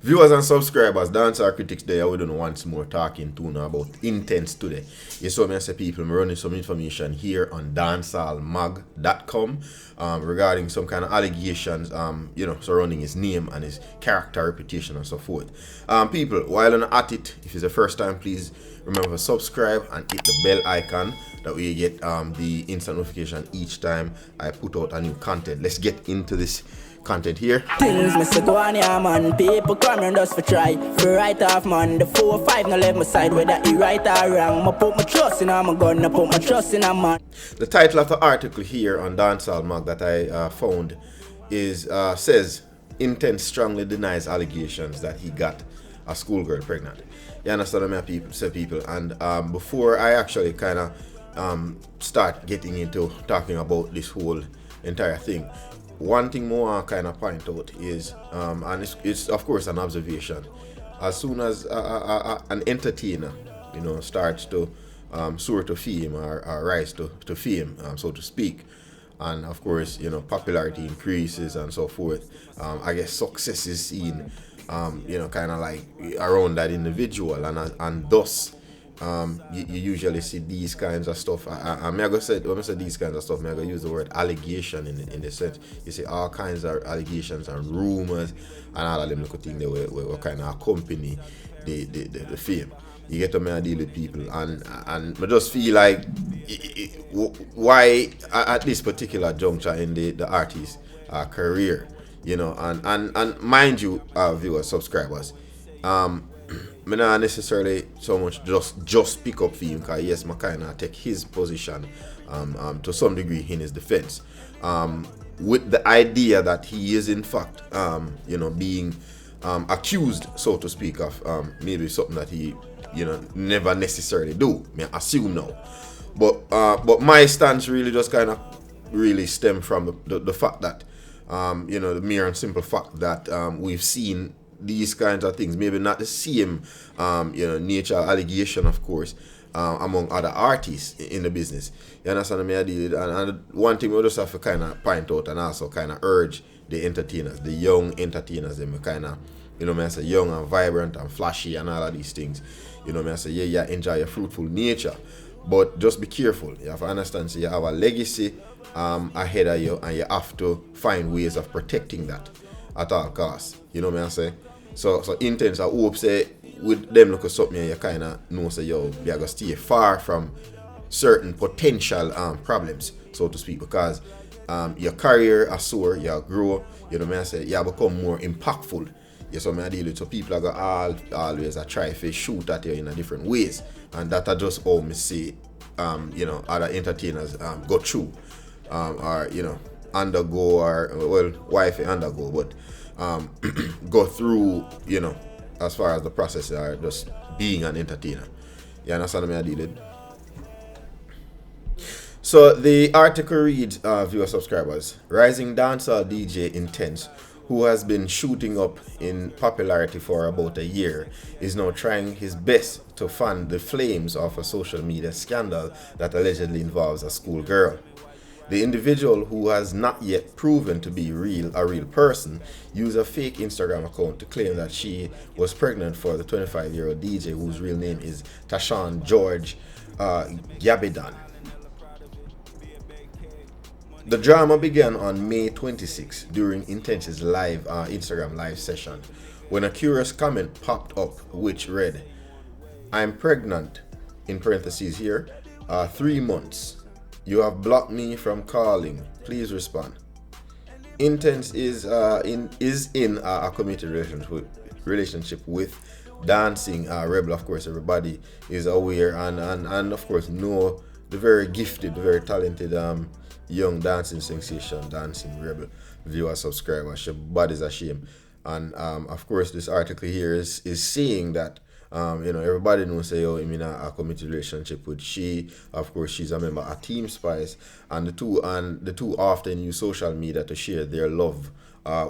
Viewers and subscribers, Dancehall Critics there, we don't once more talking to now about Intence today. You saw me say people, I'm running some information here on dancehallmag.com regarding some kind of allegations, surrounding his name and his character, reputation and so forth. People, while I'm at it, if it's the first time, please remember to subscribe and hit the bell icon. That way you get the instant notification each time I put out a new content. Let's get into this content here. Things me say go on, yeah, man. People come and just for try. For right off, man. The 4 or 5 no left my side, whether he right or wrong. I put my trust in him, I'm gonna put my trust in him, man. The title of the article here on Dancehall Mag that I found is says Intence strongly denies allegations that he got a schoolgirl pregnant. You understand what I say, people? And before I actually kind of start getting into talking about this whole entire thing, one thing more I kind of point out is, and it's of course an observation, as soon as an entertainer, starts to soar to fame or rise to fame, so to speak, and of course, popularity increases and so forth, I guess success is seen, kind of like around that individual, and thus, you usually see these kinds of stuff. I'm going to say, when I say these kinds of stuff, I'm going to use the word allegation in the sense. You see all kinds of allegations and rumors and all of them little things that will kind of accompany the fame. You get to me and deal with people, and I just feel like why at this particular juncture in the artist's career, and mind you, viewers, subscribers, me not necessarily so much just pick up for him, because yes, I kind of take his position to some degree in his defense, with the idea that he is in fact being accused, so to speak, of maybe something that he never necessarily do. I assume now, but my stance really just kind of really stem from the fact that the mere and simple fact that we've seen these kinds of things, maybe not the same nature allegation, of course, among other artists in the business. You understand me? I did, and one thing we just have to kind of point out and also kind of urge the entertainers, the young entertainers, them kind of, I say young and vibrant and flashy and all of these things. I say yeah, enjoy your fruitful nature, but just be careful. You have to understand, so you have a legacy ahead of you, and you have to find ways of protecting that at all costs. I say? So Intence, I hope say with them look at something you kind of know say you're gonna stay far from certain potential problems, so to speak, because your career is soar, you grow, I say, you become more impactful. So I deal with, so people are gonna always try to shoot at you in a different ways, and that are just how me see other entertainers go through or undergo, or well, wife undergo, but go through, as far as the process are just being an entertainer. You understand me? I deal with. So the article reads, viewer subscribers, rising dancehall DJ Intence, who has been shooting up in popularity for about a year, is now trying his best to fan the flames of a social media scandal that allegedly involves a schoolgirl. The individual, who has not yet proven to be a real person, used a fake Instagram account to claim that she was pregnant for the 25-year-old DJ, whose real name is Tashawn George Gabidan. The drama began on May 26 during Intence's live Instagram live session, when a curious comment popped up which read, "I'm pregnant," in parentheses here, 3 months. "You have blocked me from calling. Please respond." Intence is in a committed relationship with dancing rebel. Of course, everybody is aware and of course know the very gifted, very talented young dancing sensation, dancing rebel. Viewer, subscriber, your body's a shame. And of course, this article here is saying that everybody knows say, I'm in a committed relationship with she. Of course, she's a member of Team Spice, and the two often use social media to share their love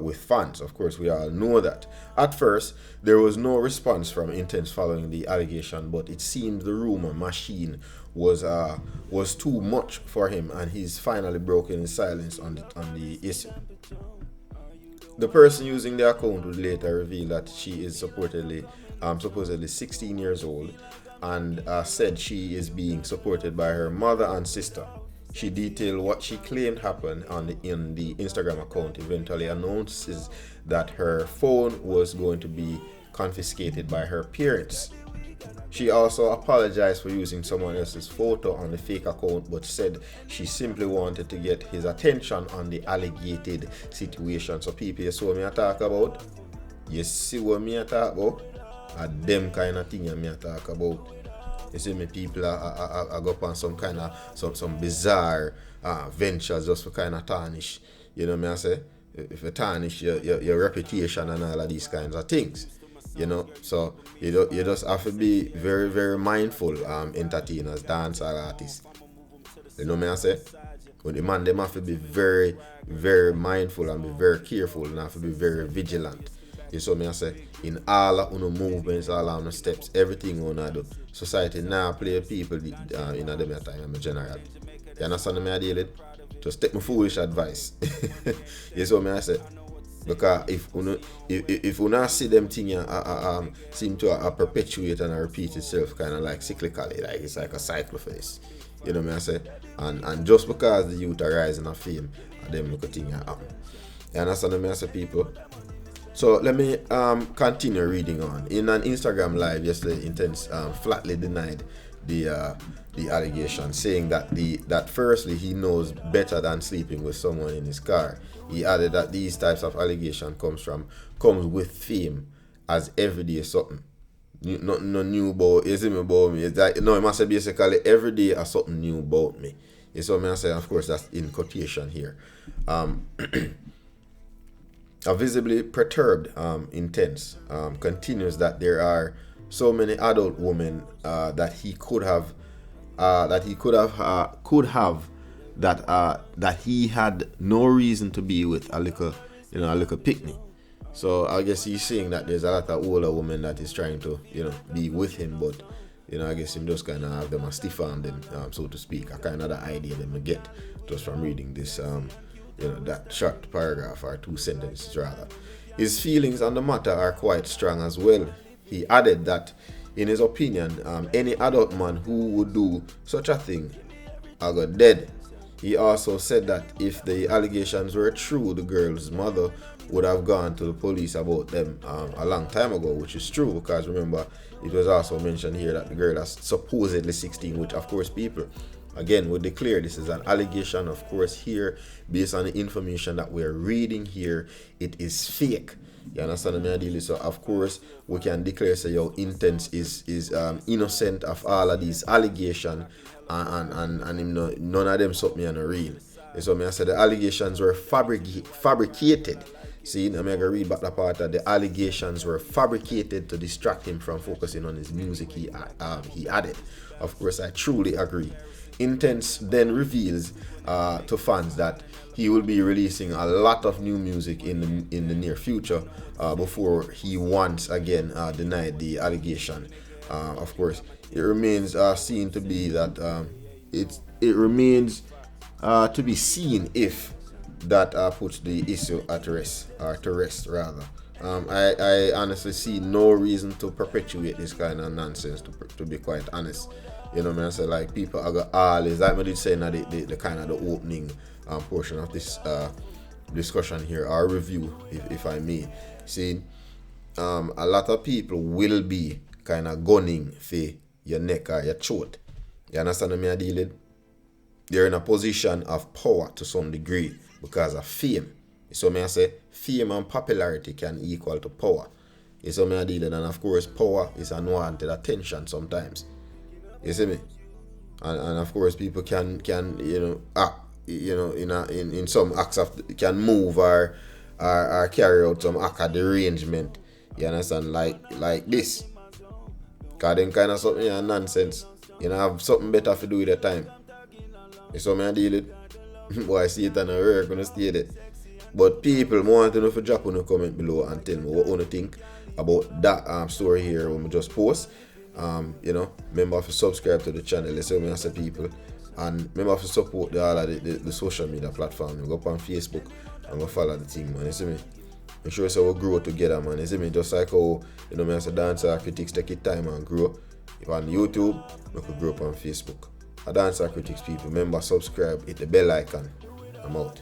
with fans. Of course, we all know that. At first, there was no response from Intence following the allegation, but it seemed the rumor machine was too much for him, and he's finally broken his silence on the issue. The person using the account would later reveal that she is supposedly 16 years old, and said she is being supported by her mother and sister. She detailed what she claimed happened in the Instagram account. Eventually announces that her phone was going to be confiscated by her parents. She also apologized for using someone else's photo on the fake account, but said she simply wanted to get his attention on the alleged situation. So people, you see what me I talk about? You see what me I talk about? Them kind of thing me I talk about. You see me, people are go up on some kind of some bizarre ventures just for kind of tarnish. You know me I say? If you tarnish your reputation and all of these kinds of things. You know, so you just have to be very, very mindful, entertainers, dancehall artists. You know me I say? But the man, them have to be very, very mindful and be very careful and have to be very vigilant. You saw me I say? In all of the movements, all of the steps, everything on do. Society now play people in the time, I'm a general. You understand me I deal with? Just take my foolish advice. You saw me I say? Because if you not see them things seem to perpetuate and repeat itself kind of like cyclically, like it's like a cycle for this. You know what I say? And just because the youth are rising of fame, and them look at things happen. You understand what I say, people? So let me continue reading on. In an Instagram live yesterday, Intence flatly denied the allegation, saying that firstly he knows better than sleeping with someone in his car. He added that these types of allegation comes with fame, as everyday something. Nothing no new about me. It's like, no, it must say basically every day is something new about me. It's what I'm saying. Of course, that's in quotation here. A visibly perturbed Intence continues that there are so many adult women that he had no reason to be with a little picnic. So I guess he's saying that there's a lot of older women that is trying to be with him, but I guess him just kind of have them a stiff arm them, so to speak. A kind of the idea them get just from reading this that short paragraph or 2 sentences rather. His feelings on the matter are quite strong as well. He added that in his opinion, any adult man who would do such a thing are got dead. He also said that if the allegations were true, the girl's mother would have gone to the police about them a long time ago, which is true, because remember, it was also mentioned here that the girl is supposedly 16, which of course people, again, would declare this is an allegation. Of course, here, based on the information that we're reading here, it is fake. You understand me, ideally? So of course we can declare say your Intence is innocent of all of these allegations, and none of them something and real. So I said the allegations were fabricated. See, I'm gonna read back the part that the allegations were fabricated to distract him from focusing on his music. He added. Of course, I truly agree. Intence then reveals to fans that he will be releasing a lot of new music in the near future before he once again denied the allegation. Of course, it remains seen to be that it remains to be seen if that puts the issue at rest, or to rest rather. I honestly see no reason to perpetuate this kind of nonsense, to be quite honest. You know what I mean? So like people are got always, like I did say now, the kind of the opening portion of this discussion here, or review, if I may. See, a lot of people will be kind of gunning for your neck or your throat. You understand what I deal with? They're in a position of power to some degree because of fame. So I say fame and popularity can equal to power. So I deal with, and of course power is unwanted attention sometimes. You see me? And of course people can act, in some acts of, can move or carry out some act of derangement. You understand? Like this. Cause them kind of something nonsense. Have something better to do with the time. You saw me deal it. Boy, I see it on a work gonna stay there. But people want to know if you drop on a comment below and tell me what you think about that story here when we just post. Remember to subscribe to the channel, let's say I say people, and remember to support all of the social media platforms. Go up on Facebook and go follow the team, man. You see me? Make sure so we grow together, man. You see me? Just like how, you know, me as a Dancehall Critics take it time and grow. If on YouTube, we could grow up on Facebook. A Dancehall Critics people, remember subscribe, hit the bell icon. I'm out.